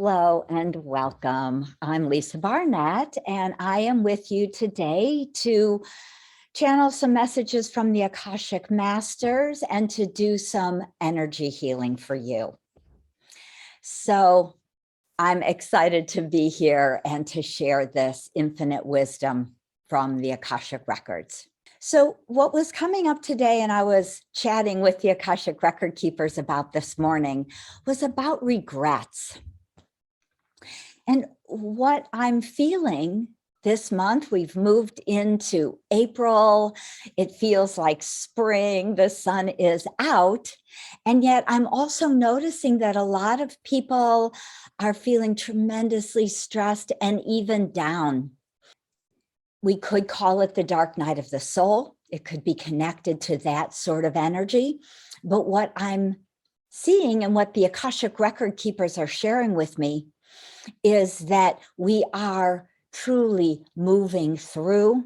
Hello and welcome. I'm Lisa Barnett, and I am with you today to channel some messages from the Akashic Masters and to do some energy healing for you. So I'm excited to be here and to share this infinite wisdom from the Akashic Records. So what was coming up today, and I was chatting with the Akashic Record Keepers about this morning, was about regrets. And what I'm feeling this month, we've moved into April. It feels like spring, the sun is out. And yet I'm also noticing that a lot of people are feeling tremendously stressed and even down. We could call it the dark night of the soul. It could be connected to that sort of energy. But what I'm seeing and what the Akashic Record Keepers are sharing with me is that we are truly moving through,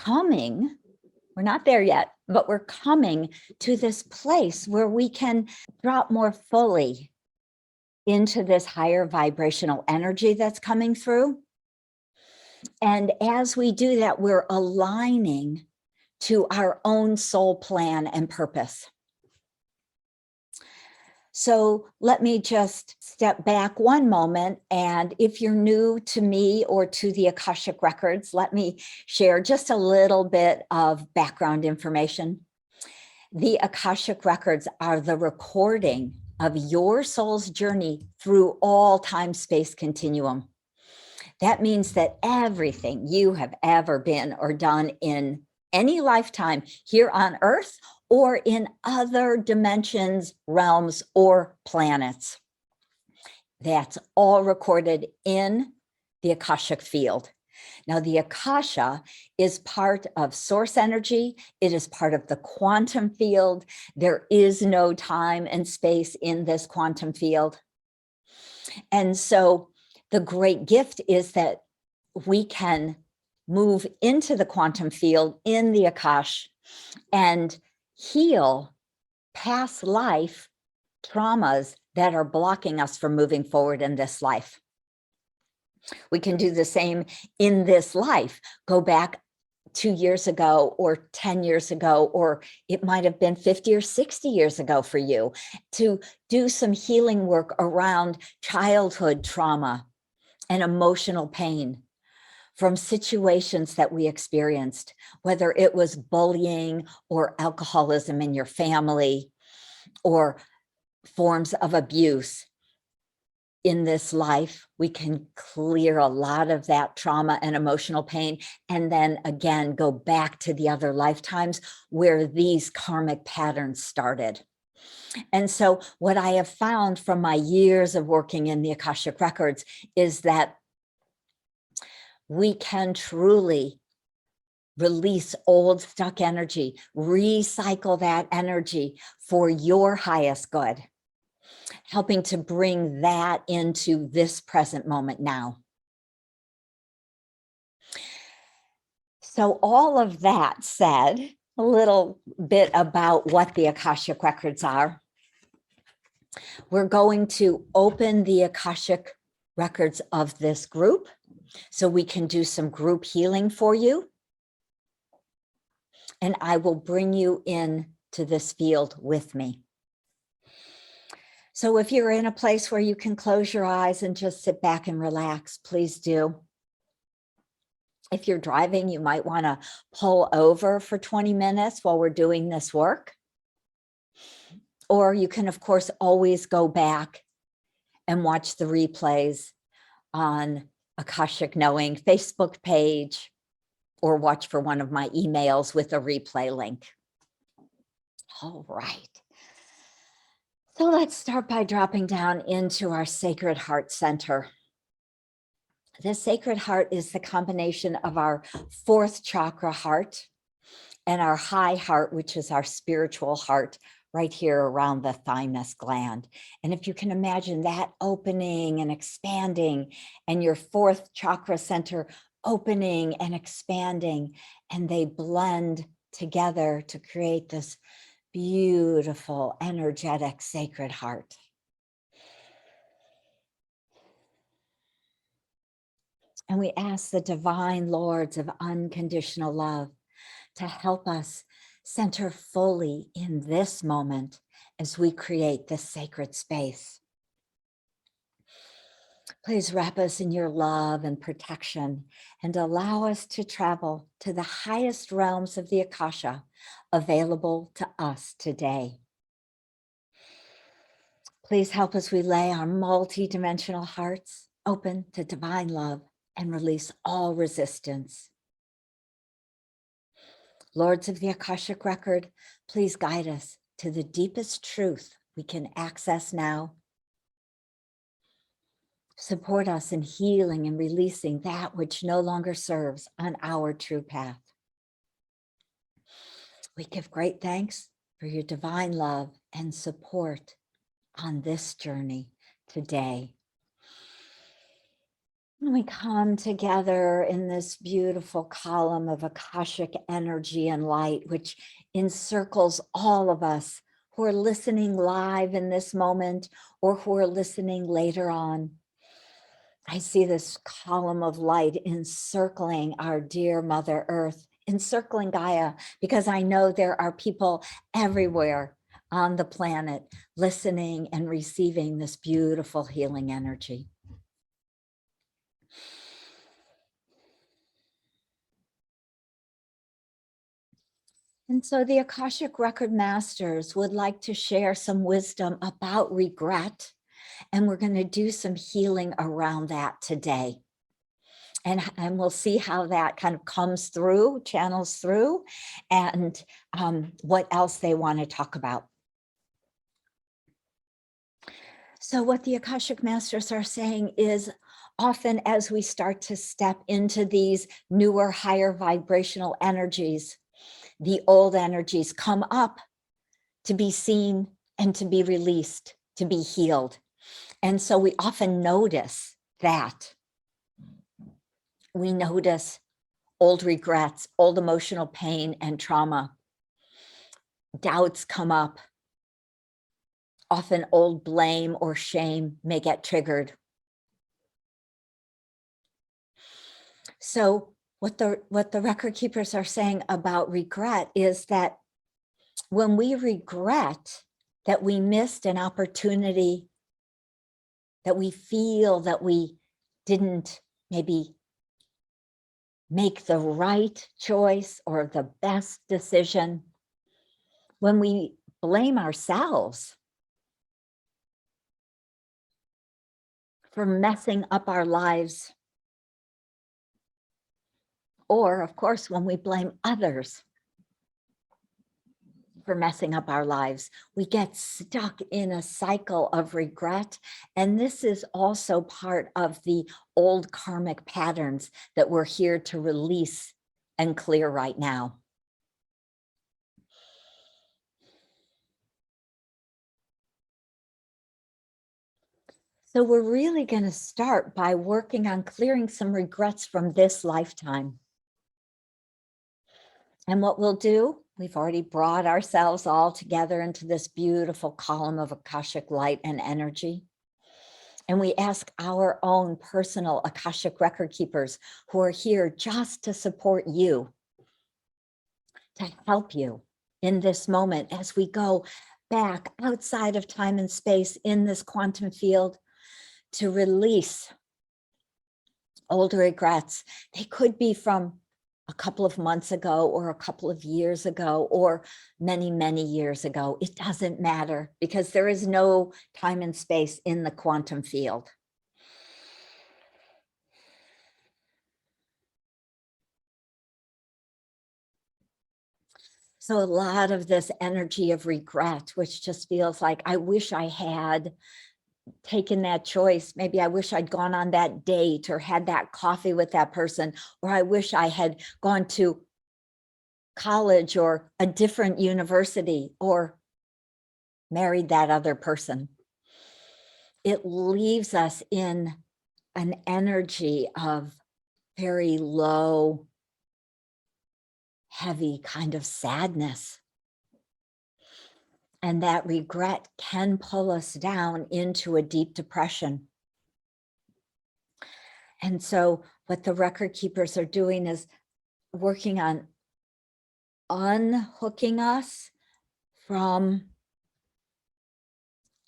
we're not there yet, but we're coming to this place where we can drop more fully into this higher vibrational energy that's coming through. And as we do that, we're aligning to our own soul plan and purpose. So let me just step back one moment. And if you're new to me or to the Akashic Records, let me share just a little bit of background information. The Akashic Records are the recording of your soul's journey through all time-space continuum. That means that everything you have ever been or done in any lifetime here on Earth or in other dimensions, realms, or planets, that's all recorded in the Akashic field. Now, the Akasha is part of source energy. It is part of the quantum field. There is no time and space in this quantum field. And so the great gift is that we can move into the quantum field in the Akash and heal past life traumas that are blocking us from moving forward in this life. We can do the same in this life. Go back 2 years ago or 10 years ago, or it might have been 50 or 60 years ago for you, to do some healing work around childhood trauma and emotional pain from situations that we experienced, whether it was bullying or alcoholism in your family or forms of abuse. In this life, we can clear a lot of that trauma and emotional pain, and then again, go back to the other lifetimes where these karmic patterns started. And so what I have found from my years of working in the Akashic Records is that we can truly release old stuck energy, recycle that energy for your highest good, helping to bring that into this present moment now. So all of that said, a little bit about what the Akashic Records are. We're going to open the Akashic Records of this group so we can do some group healing for you. And I will bring you in to this field with me. So if you're in a place where you can close your eyes and just sit back and relax, please do. If you're driving, you might want to pull over for 20 minutes while we're doing this work. Or you can, of course, always go back and watch the replays on Akashic Knowing Facebook page, or watch for one of my emails with a replay link. All right. So let's start by dropping down into our Sacred Heart Center. The Sacred Heart is the combination of our fourth chakra heart and our high heart, which is our spiritual heart, right here around the thymus gland. And if you can imagine that opening and expanding, and your fourth chakra center opening and expanding, and they blend together to create this beautiful, energetic, sacred heart. And we ask the divine lords of unconditional love to help us center fully in this moment as we create this sacred space. Please wrap us in your love and protection and allow us to travel to the highest realms of the Akasha available to us today. Please help us relay our multidimensional hearts open to divine love and release all resistance. Lords of the Akashic Record, please guide us to the deepest truth we can access now. Support us in healing and releasing that which no longer serves on our true path. We give great thanks for your divine love and support on this journey today. And we come together in this beautiful column of Akashic energy and light, which encircles all of us who are listening live in this moment or who are listening later on. I see this column of light encircling our dear Mother Earth, encircling Gaia, because I know there are people everywhere on the planet listening and receiving this beautiful healing energy. And so the Akashic Record Masters would like to share some wisdom about regret. And we're going to do some healing around that today. And we'll see how that kind of comes through, channels through, and what else they want to talk about. So what the Akashic Masters are saying is, often as we start to step into these newer, higher vibrational energies, the old energies come up to be seen and to be released, to be healed. And so we often notice that. We notice old regrets, old emotional pain and trauma. Doubts come up. Often old blame or shame may get triggered. So what the record keepers are saying about regret is that when we regret that we missed an opportunity, that we feel that we didn't maybe make the right choice or the best decision, when we blame ourselves for messing up our lives, or of course, when we blame others for messing up our lives, we get stuck in a cycle of regret. And this is also part of the old karmic patterns that we're here to release and clear right now. So we're really going to start by working on clearing some regrets from this lifetime. And what we'll do, we've already brought ourselves all together into this beautiful column of Akashic light and energy. And we ask our own personal Akashic record keepers who are here just to support you, to help you in this moment as we go back outside of time and space in this quantum field to release old regrets. They could be from a couple of months ago or a couple of years ago or many, many years ago. It doesn't matter because there is no time and space in the quantum field. So a lot of this energy of regret, which just feels like, I wish I had taken that choice. Maybe I wish I'd gone on that date or had that coffee with that person, or I wish I had gone to college or a different university or married that other person. It leaves us in an energy of very low, heavy kind of sadness. And that regret can pull us down into a deep depression. And so what the record keepers are doing is working on unhooking us from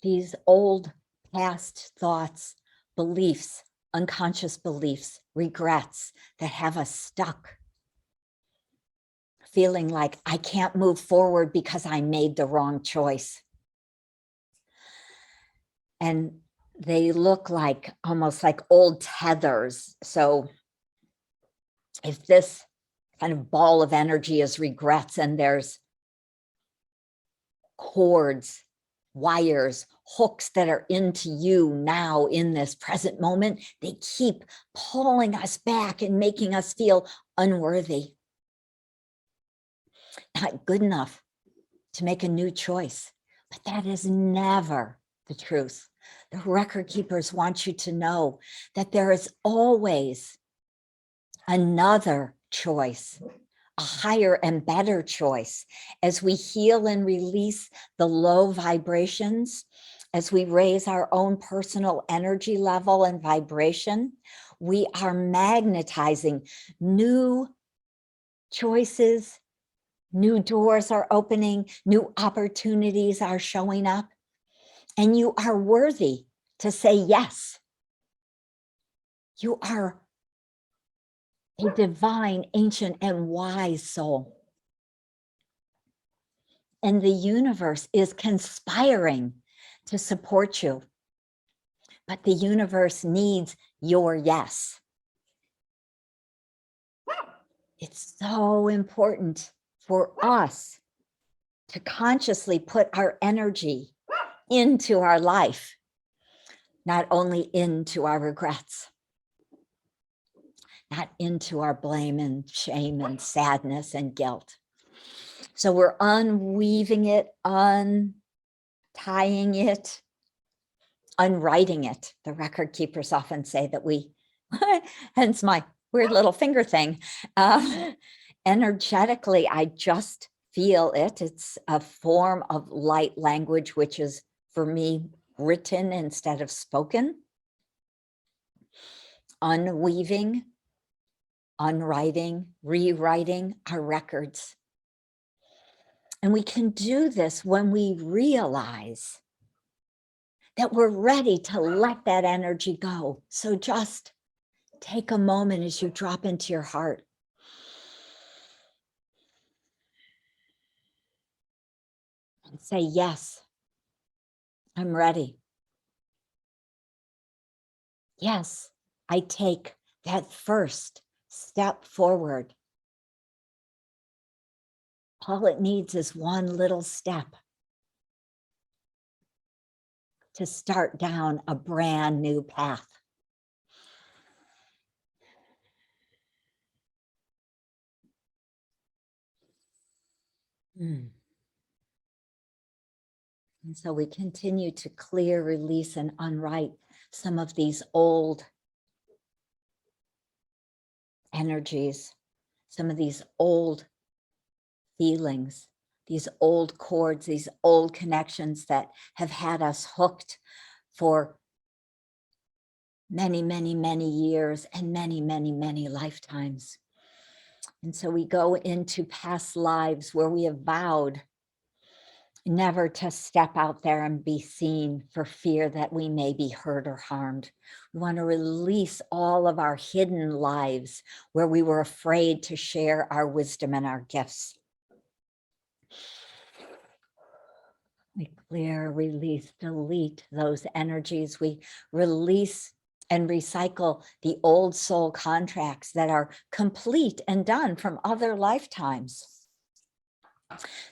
these old past thoughts, beliefs, unconscious beliefs, regrets that have us stuck, feeling like I can't move forward because I made the wrong choice. And they look like almost like old tethers. So if this kind of ball of energy is regrets and there's cords, wires, hooks that are into you now in this present moment, they keep pulling us back and making us feel unworthy, not good enough to make a new choice. But that is never the truth. The record keepers want you to know that there is always another choice, a higher and better choice. As we heal and release the low vibrations, as we raise our own personal energy level and vibration, we are magnetizing new choices, new doors are opening, new opportunities are showing up, and you are worthy to say yes. You are a divine, ancient, and wise soul. And the universe is conspiring to support you. But the universe needs your yes. It's so important for us to consciously put our energy into our life, not only into our regrets, not into our blame and shame and sadness and guilt. So we're unweaving it, untying it, unwriting it. The record keepers often say that we, hence my weird little finger thing. Energetically, I just feel it. It's a form of light language, which is for me written instead of spoken. Unweaving, unwriting, rewriting our records. And we can do this when we realize that we're ready to let that energy go. So just take a moment as you drop into your heart. And say, yes, I'm ready. Yes, I take that first step forward. All it needs is one little step to start down a brand new path. And so we continue to clear, release, and unwrite some of these old energies, some of these old feelings, these old cords, these old connections that have had us hooked for many, many, many years and many, many, many lifetimes. And so we go into past lives where we have vowed never to step out there and be seen for fear that we may be hurt or harmed. We want to release all of our hidden lives where we were afraid to share our wisdom and our gifts. We clear, release, delete those energies. We release and recycle the old soul contracts that are complete and done from other lifetimes.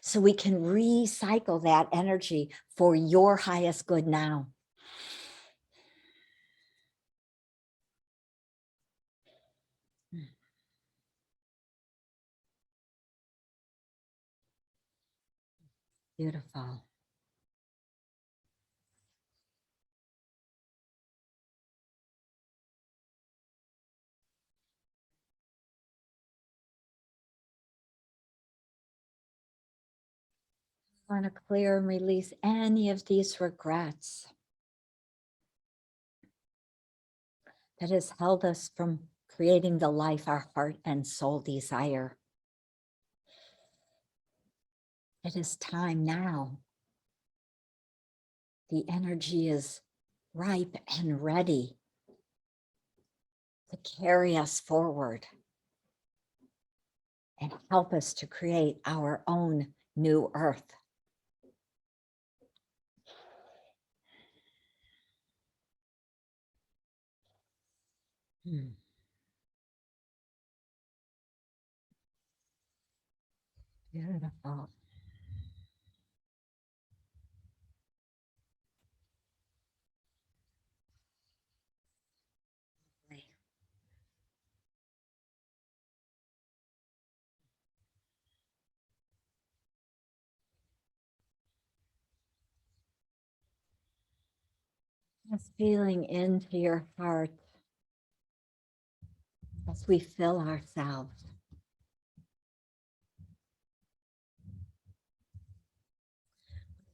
So we can recycle that energy for your highest good now. Beautiful. I want to clear and release any of these regrets that has held us from creating the life our heart and soul desire. It is time now. The energy is ripe and ready to carry us forward and help us to create our own new earth. Beautiful. Just feeling into your heart as we fill ourselves.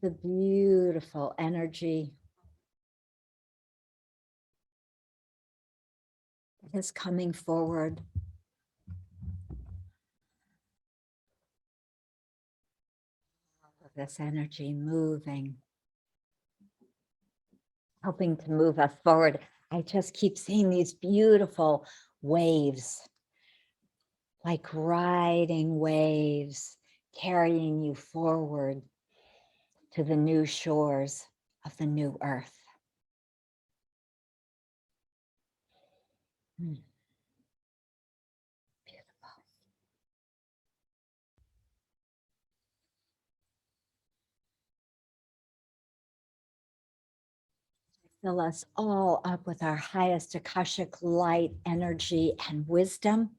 The beautiful energy that is coming forward. This energy moving, helping to move us forward. I just keep seeing these beautiful waves, like riding waves, carrying you forward to the new shores of the new earth. Beautiful. Fill us all up with our highest Akashic light, energy, and wisdom.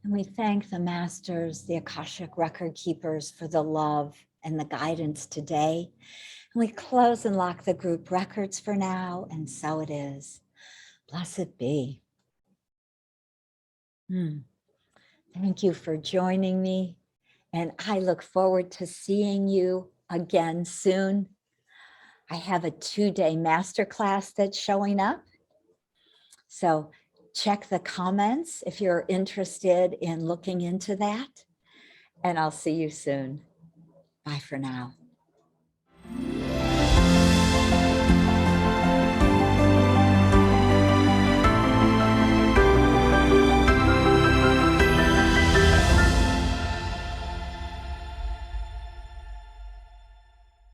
And we thank the masters, the Akashic record keepers, for the love and the guidance today. And we close and lock the group records for now, and so it is. Blessed be. Thank you for joining me, and I look forward to seeing you again soon. I have a 2-day masterclass that's showing up. So check the comments if you're interested in looking into that, and I'll see you soon. Bye for now.